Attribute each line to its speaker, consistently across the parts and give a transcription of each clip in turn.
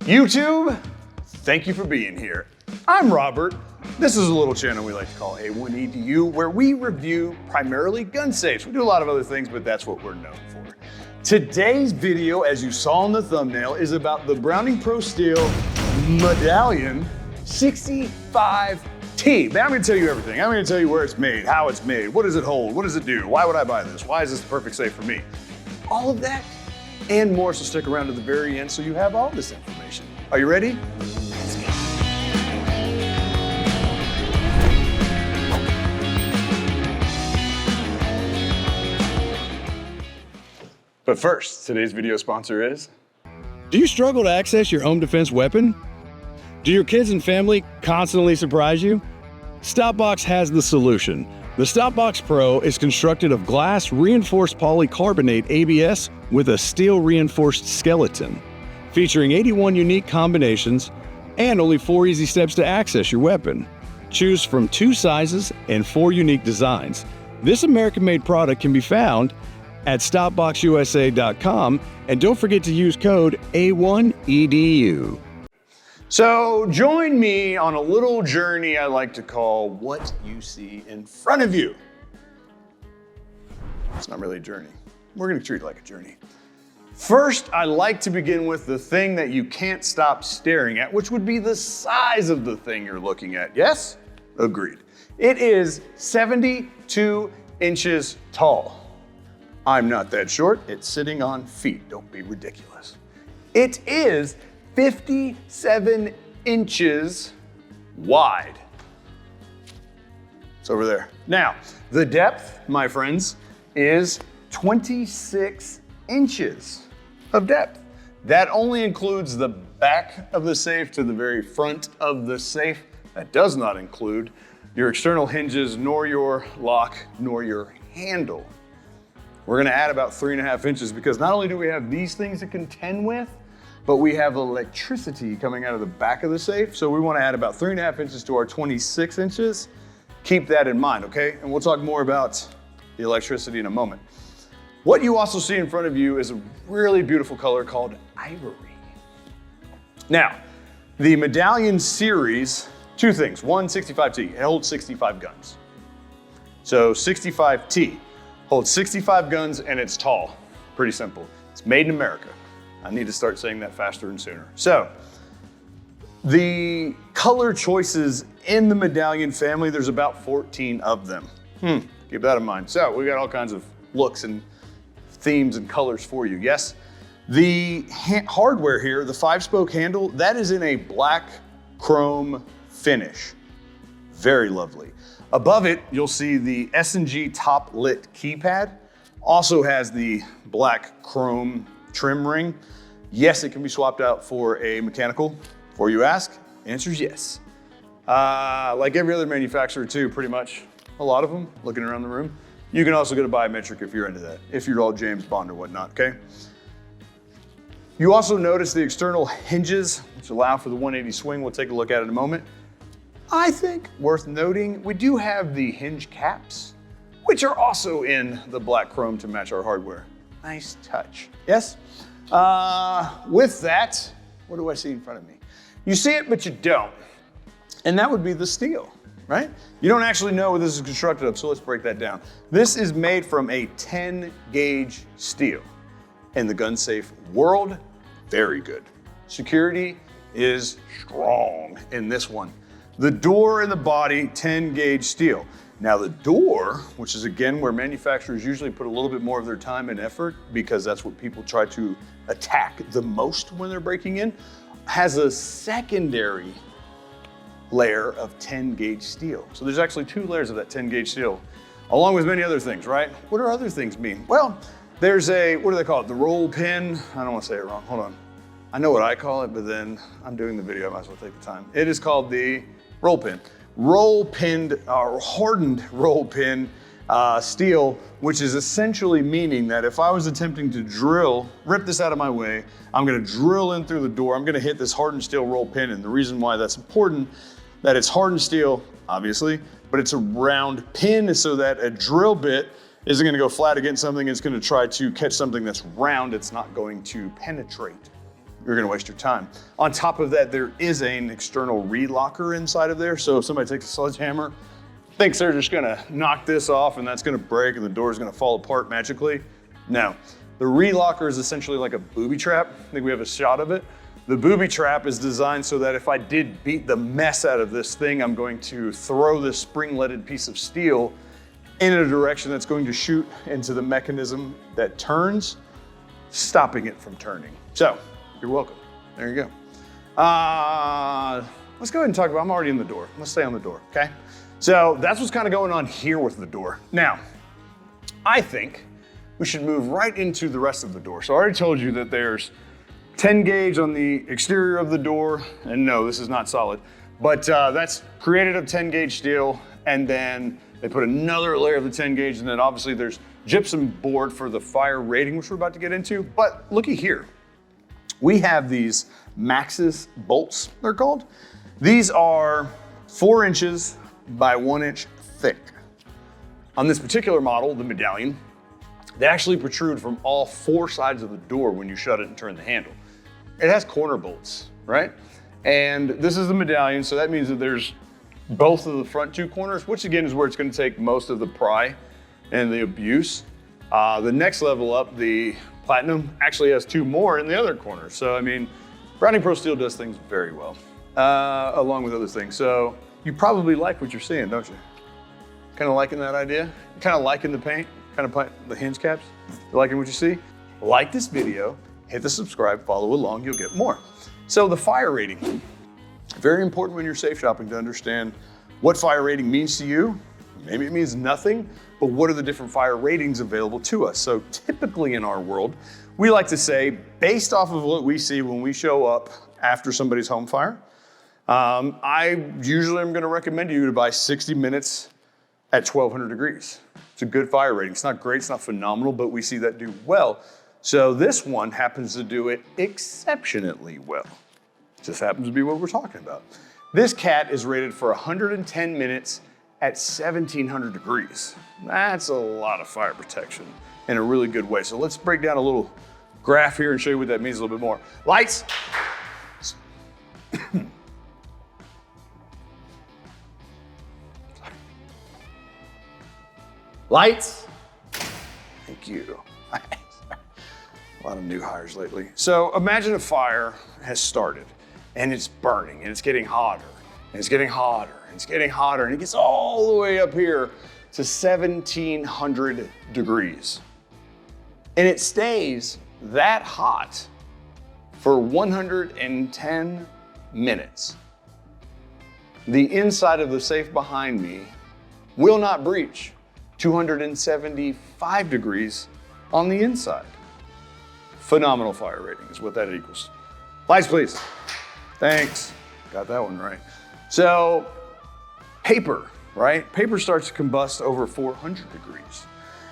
Speaker 1: YouTube, thank you for being here. I'm Robert. This is a little channel we like to call A1EDU, where we review primarily gun safes. We do a lot of other things, but that's what we're known for. Today's video, as you saw in the thumbnail, is about the Browning ProSteel Medallion 65T. Man, I'm gonna tell you everything. I'm gonna tell you where it's made, how it's made, what does it hold, what does it do, why would I buy this, why is this the perfect safe for me? All of that and more, so stick around to the very end so you have all this information. Are you ready? Let's go. But first, today's video sponsor is...
Speaker 2: Do you struggle to access your home defense weapon? Do your kids and family constantly surprise you? StopBox has the solution. The StopBox Pro is constructed of glass reinforced polycarbonate ABS with a steel reinforced skeleton, featuring 81 unique combinations and only 4 easy steps to access your weapon. Choose from 2 sizes and 4 unique designs. This American-made product can be found at StopBoxUSA.com, and don't forget to use code A1EDU.
Speaker 1: So join me on a little journey I like to call what you see in front of you. It's not really a journey. We're gonna treat it like a journey. First, I like to begin with the thing that you can't stop staring at, which would be the size of the thing you're looking at. Yes? Agreed. It is 72 inches tall. I'm not that short. It's sitting on feet. Don't be ridiculous. It is 57 inches wide. It's over there. Now, the depth, my friends, is 26 inches of depth. That only includes the back of the safe to the very front of the safe. That does not include your external hinges, nor your lock, nor your handle. We're gonna add about 3.5 inches because not only do we have these things to contend with, but we have electricity coming out of the back of the safe. So we wanna add about 3.5 inches to our 26 inches. Keep that in mind, okay? And we'll talk more about the electricity in a moment. What you also see in front of you is a really beautiful color called ivory. Now, the Medallion series, 2 things. One, 65T, it holds 65 guns. So 65T holds 65 guns and it's tall. Pretty simple. It's made in America. I need to start saying that faster and sooner. So, the color choices in the Medallion family, there's about 14 of them. Keep that in mind. So, we got all kinds of looks and themes and colors for you, yes? The hardware here, the 5-spoke handle, that is in a black chrome finish. Very lovely. Above it, you'll see the S&G top lit keypad. Also has the black chrome trim ring. Yes, it can be swapped out for a mechanical. Before you ask, answer is yes. Like every other manufacturer too, pretty much, a lot of them, looking around the room. You can also go to biometric if you're into that, if you're all James Bond or whatnot, okay? You also notice the external hinges, which allow for the 180 swing. We'll take a look at it in a moment. I think worth noting, we do have the hinge caps, which are also in the black chrome to match our hardware. Nice touch, yes? With that, what do I see in front of me? You see it, but you don't. And that would be the steel, right? You don't actually know what this is constructed of, so let's break that down. This is made from a 10 gauge steel. In the gun safe world, very good. Security is strong in this one. The door and the body, 10 gauge steel. Now the door, which is again where manufacturers usually put a little bit more of their time and effort because that's what people try to attack the most when they're breaking in, has a secondary layer of 10 gauge steel. So there's actually 2 layers of that 10 gauge steel, along with many other things, right? What do other things mean? Well, there's a, what do they call it? The roll pin. I don't want to say it wrong, hold on. I know what I call it, but then I'm doing the video, I might as well take the time. It is called the roll pin. Roll pinned or hardened roll pin steel, which is essentially meaning that if I was attempting to drill, rip this out of my way, I'm gonna drill in through the door, I'm gonna hit this hardened steel roll pin. And the reason why that's important, that it's hardened steel, obviously, but it's a round pin so that a drill bit isn't gonna go flat against something, it's gonna try to catch something that's round, it's not going to penetrate you're gonna waste your time. On top of that, there is an external relocker inside of there. So if somebody takes a sledgehammer, thinks they're just gonna knock this off and that's gonna break and the door is gonna fall apart magically. No, the relocker is essentially like a booby trap. I think we have a shot of it. The booby trap is designed so that if I did beat the mess out of this thing, I'm going to throw this spring-leaded piece of steel in a direction that's going to shoot into the mechanism that turns, stopping it from turning. So, you're welcome. There you go. Let's go ahead and talk about, I'm already in the door. Let's stay on the door, okay? So that's what's kind of going on here with the door. Now, I think we should move right into the rest of the door. So I already told you that there's 10 gauge on the exterior of the door, and no, this is not solid, but that's created of 10 gauge steel, and then they put another layer of the 10 gauge, and then obviously there's gypsum board for the fire rating, which we're about to get into. But looky here, we have these Maxxis bolts, they're called. These are 4 inches by 1 inch thick. On this particular model, the Medallion, they actually protrude from all 4 sides of the door when you shut it and turn the handle. It has corner bolts, right? And this is the Medallion, so that means that there's both of the front 2 corners, which again is where it's gonna take most of the pry and the abuse. The next level up, the Platinum, actually has 2 more in the other corner. So I mean, Browning ProSteel does things very well, along with other things. So you probably like what you're seeing, don't you? Kind of liking that idea? Kind of liking the paint? Kind of the hinge caps? You liking what you see? Like this video, hit the subscribe, follow along, you'll get more. So the fire rating. Very important when you're safe shopping to understand what fire rating means to you. Maybe it means nothing, but what are the different fire ratings available to us? So typically in our world, we like to say, based off of what we see when we show up after somebody's home fire, I usually am gonna recommend you to buy 60 minutes at 1200 degrees. It's a good fire rating. It's not great, it's not phenomenal, but we see that do well. So this one happens to do it exceptionally well. Just happens to be what we're talking about. This cat is rated for 110 minutes at 1700 degrees. That's a lot of fire protection in a really good way. So let's break down a little graph here and show you what that means a little bit more. Lights. Lights. Thank you. A lot of new hires lately. So imagine a fire has started and it's burning and it's getting hotter and it's getting hotter and it's getting hotter and it gets all the way up here to 1700 degrees. And it stays that hot for 110 minutes. The inside of the safe behind me will not breach 275 degrees on the inside. Phenomenal fire rating is what that equals. Lights, please. Thanks. Got that one right. So, paper, right? Paper starts to combust over 400 degrees.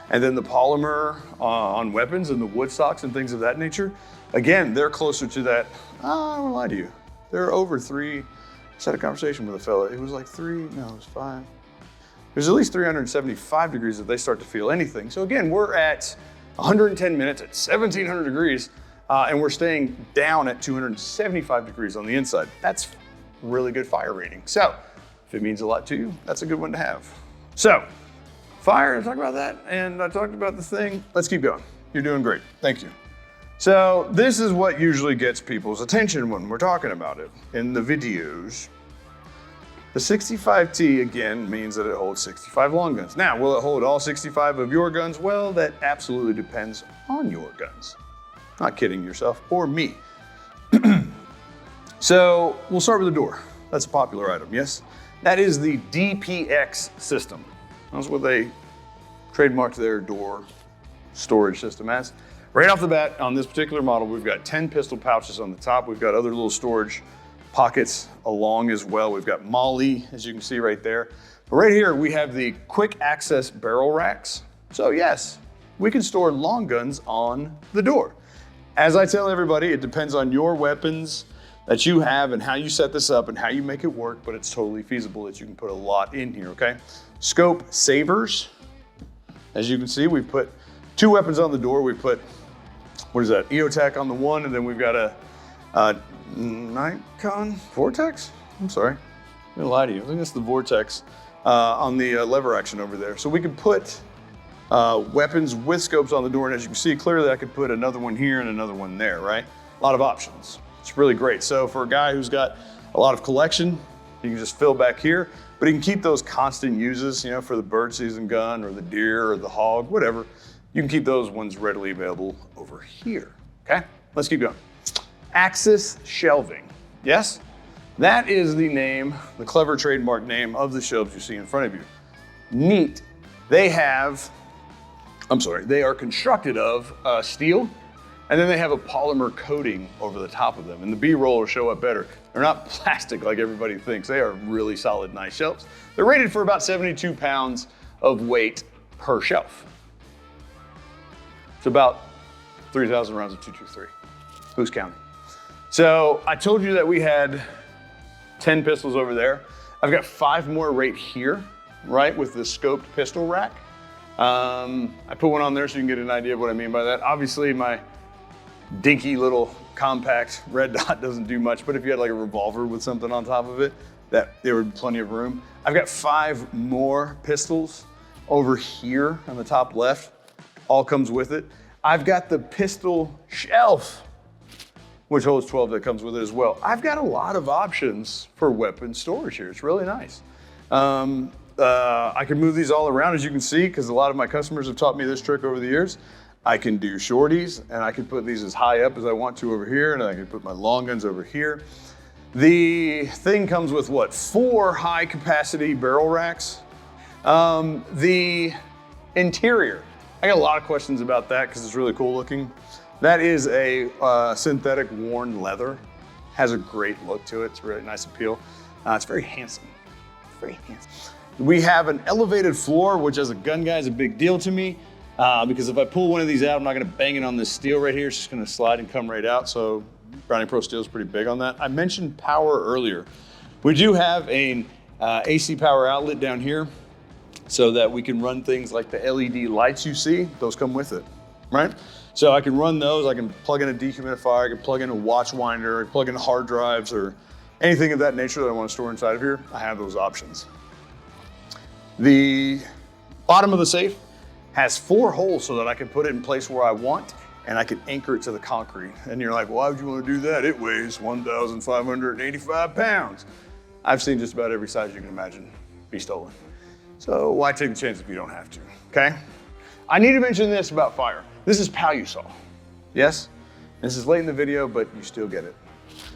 Speaker 1: And then the polymer on weapons and the wood stocks and things of that nature, again, they're closer to that. I won't lie to you. They're over 3. I just had a conversation with a fella. It was like 3, no, it was 5. There's at least 375 degrees that they start to feel anything. So again, we're at 110 minutes at 1700 degrees, and we're staying down at 275 degrees on the inside. That's really good fire rating. So if it means a lot to you, that's a good one to have. So fire, I talked about that, and I talked about the thing. Let's keep going. You're doing great. Thank you. So this is what usually gets people's attention when we're talking about it in the videos. The 65T, again, means that it holds 65 long guns. Now, will it hold all 65 of your guns? Well, that absolutely depends on your guns. Not kidding yourself or me. So we'll start with the door. That's a popular item, yes? That is the DPX system. That's what they trademarked their door storage system as. Right off the bat, on this particular model, we've got 10 pistol pouches on the top. We've got other little storage pockets along as well. We've got MOLLE, as you can see right there. But right here, we have the quick access barrel racks. So yes, we can store long guns on the door. As I tell everybody, it depends on your weapons that you have and how you set this up and how you make it work, but it's totally feasible that you can put a lot in here, okay? Scope savers. As you can see, we've put 2 weapons on the door. We put, what is that, EOTech on the one, and then we've got a Nikon Vortex? I'm sorry, I'm gonna lie to you. I think that's the Vortex on the lever action over there. So we could put weapons with scopes on the door, and as you can see clearly I could put another one here and another one there, right? A lot of options. It's really great. So for a guy who's got a lot of collection, you can just fill back here, but you can keep those constant uses, you know, for the bird season gun or the deer or the hog, whatever. You can keep those ones readily available over here, okay? Let's keep going. Axis shelving, yes? That is the name, the clever trademark name of the shelves you see in front of you. Neat. They are constructed of steel, and then they have a polymer coating over the top of them, and the B-roll will show up better. They're not plastic like everybody thinks. They are really solid, nice shelves. They're rated for about 72 pounds of weight per shelf. It's about 3,000 rounds of 223. Who's counting? So I told you that we had 10 pistols over there. I've got 5 more right here, right, with the scoped pistol rack. I put one on there so you can get an idea of what I mean by that. Obviously my dinky little compact red dot doesn't do much, but if you had like a revolver with something on top of it, there would be plenty of room. I've got 5 more pistols over here on the top left. All comes with it. I've got the pistol shelf, which holds 12 that comes with it as well. I've got a lot of options for weapon storage here. It's really nice. I can move these all around, as you can see, because a lot of my customers have taught me this trick over the years. I can do shorties, and I can put these as high up as I want to over here, and I can put my long guns over here. The thing comes with what, 4 high capacity barrel racks. The interior, I got a lot of questions about that because it's really cool looking. That is a synthetic worn leather. Has a great look to it. It's a really nice appeal. It's very handsome, very handsome. We have an elevated floor, which as a gun guy is a big deal to me because if I pull one of these out, I'm not gonna bang it on this steel right here. It's just gonna slide and come right out. So Browning ProSteel is pretty big on that. I mentioned power earlier. We do have an AC power outlet down here so that we can run things like the LED lights you see. Those come with it, right? So I can run those. I can plug in a dehumidifier. I can plug in a watch winder. I can plug in hard drives or anything of that nature that I want to store inside of here. I have those options. The bottom of the safe has 4 holes so that I can put it in place where I want, and I can anchor it to the concrete. And you're like, why would you want to do that? It weighs 1,585 pounds. I've seen just about every size you can imagine be stolen. So why take the chance if you don't have to, okay? I need to mention this about fire. This is Palusol, yes? This is late in the video, but you still get it.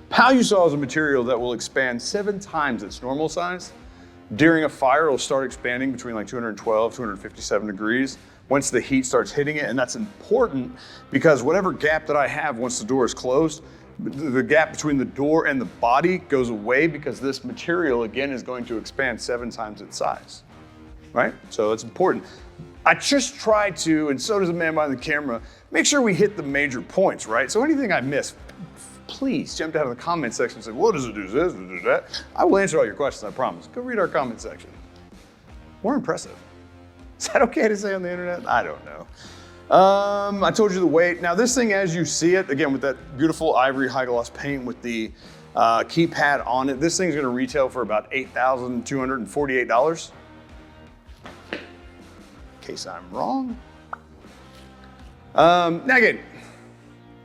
Speaker 1: Palusol is a material that will expand 7 times its normal size. During a fire, it'll start expanding between like 212, 257 degrees once the heat starts hitting it, and that's important because whatever gap that I have once the door is closed, the gap between the door and the body goes away because this material, again, is going to expand 7 times its size, right? So it's important. I just try to, and so does the man behind the camera, make sure we hit the major points, right? So anything I miss, please jump down in the comment section and say, what does it do this, do that? I will answer all your questions, I promise. Go read our comment section. We're impressive. Is that okay to say on the internet? I don't know. I told you the weight. Now this thing, as you see it, again, with that beautiful ivory high gloss paint with the keypad on it, this thing's gonna retail for about $8,248. In case I'm wrong. Now again,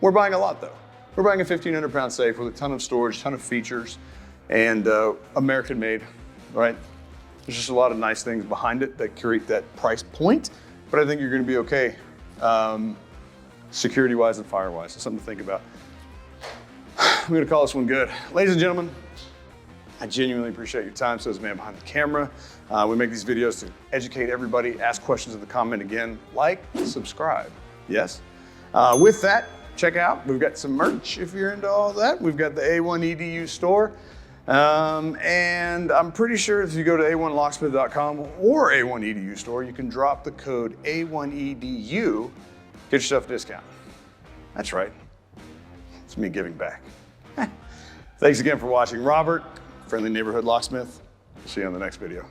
Speaker 1: we're buying a lot though. We're buying a 1,500 pound safe with a ton of storage, ton of features, and American made, right? There's just a lot of nice things behind it that create that price point, but I think you're gonna be okay security-wise and fire-wise. It's something to think about. I'm gonna call this one good. Ladies and gentlemen, I genuinely appreciate your time. So does the man behind the camera. We make these videos to educate everybody, ask questions in the comment again, like, subscribe, yes? With that, check out, we've got some merch if you're into all that. We've got the A1EDU store. And I'm pretty sure if you go to a1locksmith.com or A1EDU store, you can drop the code A1EDU, get yourself a discount. That's right, it's me giving back. Thanks again for watching. Robert, Friendly Neighborhood Locksmith. See you on the next video.